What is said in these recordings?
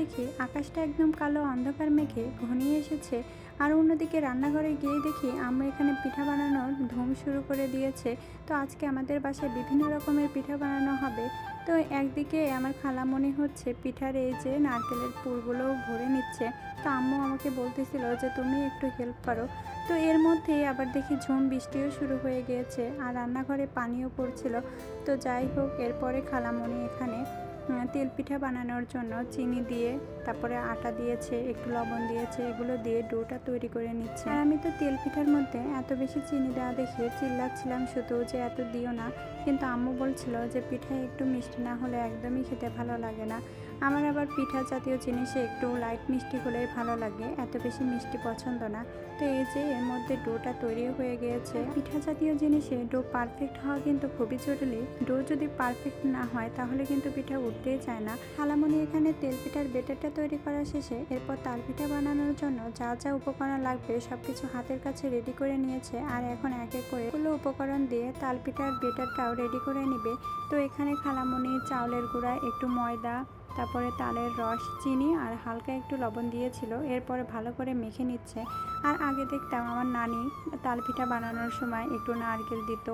দেখি আকাশটা একদম কালো অন্ধকার মেঘে ঘনিয়ে এসেছে। আর অন্যদিকে রান্নাঘরে গিয়ে দেখি আম্মু এখানে পিঠা বানানোর ধুম শুরু করে দিয়েছে। তো আজকে আমাদের বাসায় বিভিন্ন রকমের পিঠা বানানো হবে। তো একদিকে আমার খালামণি হচ্ছে পিঠার এই যে নারকেলের পুরগুলো ভরে নিচ্ছে। তো আম্মু আমাকে বলতেছিল যে তুমি একটু হেল্প করো। তো এর মধ্যেই আবার দেখি ঝুম বৃষ্টিও শুরু হয়ে গিয়েছে আর রান্নাঘরে পানিও পড়ছিল। তো যাই হোক, এরপরে খালামণি এখানে তেল পিঠা বানানোর জন্য চিনি দিয়ে, তারপরে আটা দিয়েছে, একটু লবণ দিয়েছে, এগুলো দিয়ে ডোটা তৈরি করে নিচ্ছে। আর আমি তো তেল পিঠার মধ্যে এত বেশি চিনি দেওয়া দেখে চিল্লাচ্ছিলাম শুধু যে এত দিও না। কিন্তু আম্মু বলছিল যে পিঠায় একটু মিষ্টি না হলে একদমই খেতে ভালো লাগে না। আমার আবার পিঠা জাতীয় জিনিসে একটু লাইট মিষ্টি হলেই ভালো লাগে, এত বেশি মিষ্টি পছন্দ না। তো এই যে এর মধ্যে ডোটা তৈরি হয়ে গিয়েছে। পিঠা জাতীয় জিনিসে ডো পারফেক্ট হওয়া কিন্তু খুবই জরুরি। ডো যদি পারফেক্ট না হয় তাহলে কিন্তু পিঠা উঠতেই চায় না। খালামণি এখানে তেল পিঠার বেটারটা তৈরি করা শেষে এরপর তাল পিঠা বানানোর জন্য যা যা উপকরণ লাগবে সবকিছু হাতের কাছে রেডি করে নিয়েছে। আর এখন এক এক করে পুরো উপকরণ দিয়ে তাল পিঠার বেটারটাও রেডি করে নিবে। তো এখানে খালামণি চাউলের গুঁড়া, একটু ময়দা, তারপরে তালের রস, চিনি আর হালকা একটু লবণ দিয়েছিল। এরপরে ভালো করে মেখে নিচ্ছে। আর আগে দেখতাম আমার নানি তাল পিঠা বানানোর সময় একটু নারকেল দিত,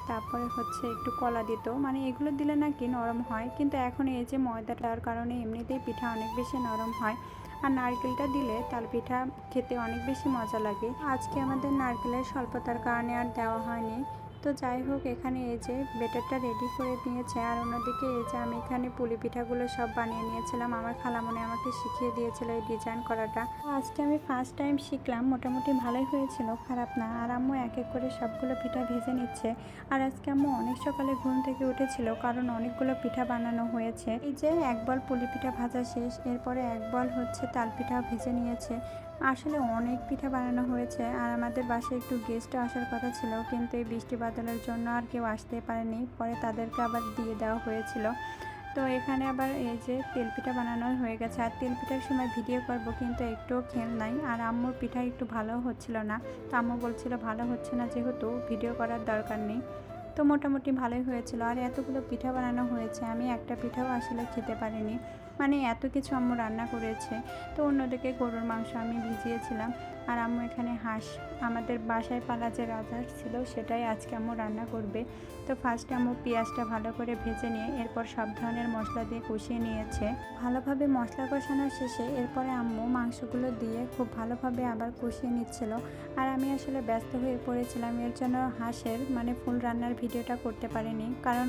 তারপরে হচ্ছে একটু কলা দিত, মানে এগুলো দিলে নাকি নরম হয়। কিন্তু এখন এই যে ময়দাটার কারণে এমনিতেই পিঠা অনেক বেশি নরম হয়। আর নারকেলটা দিলে তাল পিঠা খেতে অনেক বেশি মজা লাগে। আজকে আমাদের নারকেলের স্বল্পতার কারণে আর দেওয়া হয়নি। তো যাই হোক, এখানে এই যে বেটারটা রেডি করে নিয়েছে। আর অন্যদিকে এই যে আমি এখানে পুলি পিঠাগুলো সব বানিয়ে নিয়েছিলাম। আমার খালামণি আমাকে শিখিয়ে দিয়েছিল এই ডিজাইন করাটা। আজকে আমি ফার্স্ট টাইম শিখলাম, মোটামুটি ভালোই হয়েছিল, খারাপ না। আর আম্মু এক এক করে সবগুলো পিঠা ভেজে নিচ্ছে। আর আজকে আম্মু অনেক সকালে ঘুম থেকে উঠেছিল, কারণ অনেকগুলো পিঠা বানানো হয়েছে। এই যে এক বল পুলি পিঠা ভাজা শেষ, এরপরে এক বল হচ্ছে তাল পিঠা ভেজে নিয়েছে। আসলে অনেক পিঠা বানানো হয়েছে। আর আমাদের বাসায় একটু গেস্টও আসার কথা ছিল, কিন্তু এই বৃষ্টি বাদলের জন্য আর কেউ আসতে পারেনি। পরে তাদেরকে আবার দিয়ে দেওয়া হয়েছিল। তো এখানে আবার এই যে তেল পিঠা বানানো হয়ে গেছে। আর তেল পিঠার সময় ভিডিও করব, কিন্তু একটুও খেয়াল নাই। আর আম্মুর পিঠা একটু ভালো হচ্ছিল না। তো আম্মু বলছিল ভালো হচ্ছে না যেহেতু ভিডিও করার দরকার নেই। তো মোটামুটি ভালোই হয়েছিল। আর এতগুলো পিঠা বানানো হয়েছে, আমি একটা পিঠাও আসলে খেতে পারিনি, মানে এত কিছু আম্মু রান্না করেছে। তো অন্যদিকে গরুর মাংস আমি ভিজিয়েছিলাম। আর আম্মু এখানে হাঁস, আমাদের বাসায় পালা যে রাজহাঁস ছিল সেটাই আজকে আম্মু রান্না করবে। তো ফার্স্টে আম্মু পেঁয়াজটা ভালো করে ভেজে নিয়ে এরপর সব ধরনের মশলা দিয়ে কষিয়ে নিয়েছে। ভালোভাবে মশলা কষানোর শেষে এরপরে আম্মু মাংসগুলো দিয়ে খুব ভালোভাবে আবার কষিয়ে নিচ্ছিল। আর আমি আসলে ব্যস্ত হয়ে পড়েছিলাম, এর জন্য হাঁসের মানে ফুল রান্নার ভিডিওটা করতে পারিনি, কারণ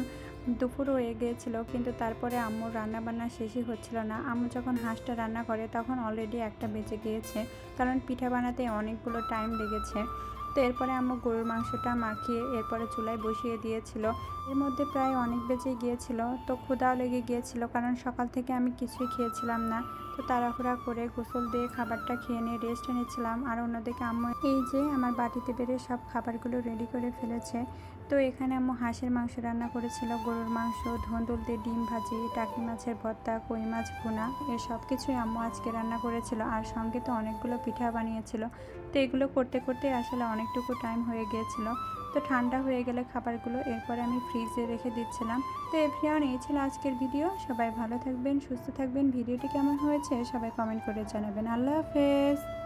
দুপুর হয়ে গিয়েছিল। কিন্তু তারপরে আম্মুর রান্নাবান্না শেষই হচ্ছিল না। আম্মু যখন হাঁসটা রান্না করে তখন অলরেডি 1টা বেজে গিয়েছে, কারণ পিঠা বানাতে অনেকগুলো টাইম লেগেছে। তো এরপরে আম্মু গরুর মাংসটা মাখিয়ে এরপরে চুলায় বসিয়ে দিয়েছিল। এর মধ্যে প্রায় অনেক বেজে গিয়েছিল। তো ক্ষুধাও লেগে গিয়েছিল, কারণ সকাল থেকে আমি কিছুই খেয়েছিলাম না। তো তাড়াহুড়া করে গোসল দিয়ে খাবারটা খেয়ে নিয়ে রেস্ট নিচ্ছিলাম। আর অন্যদিকে আম্মু এই যে আমার বাটিতে বেড়ে সব খাবারগুলো রেডি করে ফেলেছে। তো এখানে আম্মু হাঁসের মাংস রান্না করেছিল, গরুর মাংস, ধুন্দুল দিয়ে ডিম ভাজি, টাকি মাছের ভর্তা, কই মাছ ভুনা, এ সব কিছুই আম্মু আজকে রান্না করেছিল। আর সঙ্গে তো অনেকগুলো পিঠা বানিয়েছিল। তো এগুলো করতে করতে আসলে অনেকটুকু টাইম হয়ে গিয়েছিল। তো ঠান্ডা হয়ে গেলে খাবারগুলো এরপরে আমি ফ্রিজে রেখে দিচ্ছিলাম। তো এভরিওয়ান, এই ছিল আজকের ভিডিও। সবাই ভালো থাকবেন, সুস্থ থাকবেন। ভিডিওটি কেমন হয়েছে সবাই কমেন্ট করে জানাবেন। আল্লাহ হাফেজ।